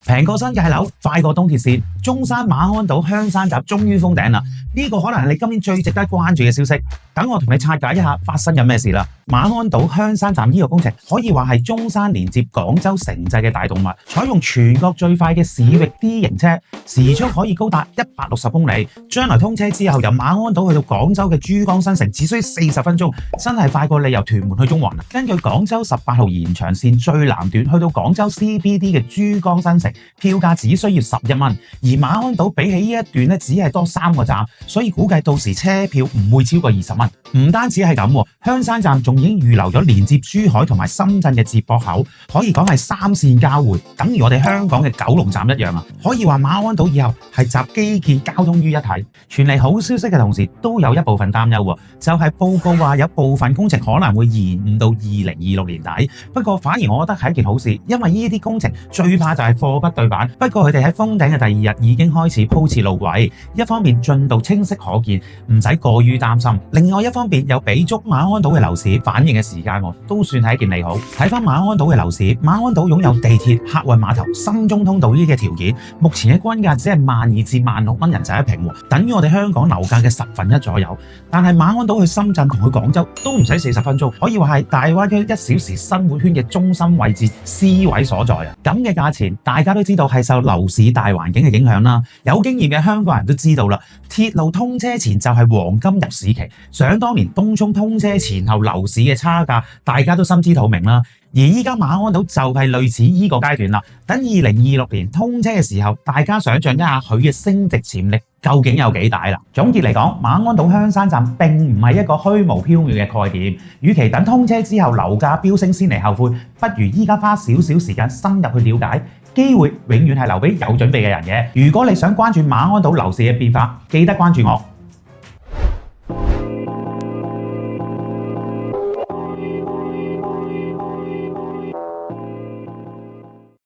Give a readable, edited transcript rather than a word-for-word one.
平過新界樓，快過東鐵線，中山馬鞍島香山站終於封頂啦！呢個可能係你今年最值得關注嘅消息。等我同你拆解一下發生緊咩事啦。馬鞍島香山站呢個工程可以話係中山連接廣州城際嘅大動脈，採用全國最快嘅市域 D 型車，時速可以高達160公里。將來通車之後，由馬鞍島去到廣州嘅珠江新城只需40分鐘，真係快過你由屯門去中環。根據廣州18號延長線最南段去到廣州 CBD 嘅珠江新城，票價只需要11蚊，而馬鞍島比起呢一段咧，只係多3個站，所以估計到時車票唔會超過20蚊。唔單止係咁，香山站仲已經預留咗連接珠海同埋深圳嘅接駁口，可以講係3線交匯，等於我哋香港嘅九龍站一樣啊！可以話馬鞍島以後係集基建交通於一體。傳嚟好消息嘅同時，都有一部分擔憂喎，就係報告話有部分工程可能會延誤到2026年底。不過反而我覺得係一件好事，因為呢啲工程最怕就係貨不對版。不過佢哋喺封頂嘅第2日已經開始鋪設路軌，一方面進度清晰可見，唔使過於擔心；另外一方面又俾足馬鞍島嘅樓市反應嘅時間，都算係一件利好。睇翻馬鞍島嘅樓市，馬鞍島擁有地鐵、客運碼頭、深中通道呢啲嘅條件，目前嘅均價只係12,000至16,000蚊人仔一平，等於我哋香港樓價嘅1/10左右。但係馬鞍島去深圳同去廣州都唔使40分鐘，可以話係大灣區1小時生活圈嘅中心位置 C 位所在啊！咁嘅價錢，大家都知道係受樓市大環境嘅影響啦。有經驗嘅香港人都知道啦，鐵路通車前就係黃金入市期。想當年東涌通車前後樓市嘅差價，大家都心知肚明啦。而依家馬鞍島就係類似呢個階段啦。等2026年通車嘅時候，大家想象一下佢嘅升值潛力究竟有幾大啦？總結嚟講，馬鞍島香山站並唔係一個虛無縹緲嘅概念。與其等通車之後樓價飆升先嚟後悔，不如依家花少少時間深入去了解。機會永遠係留俾有準備嘅人嘅。如果你想關注馬鞍島樓市嘅變化，記得關注我。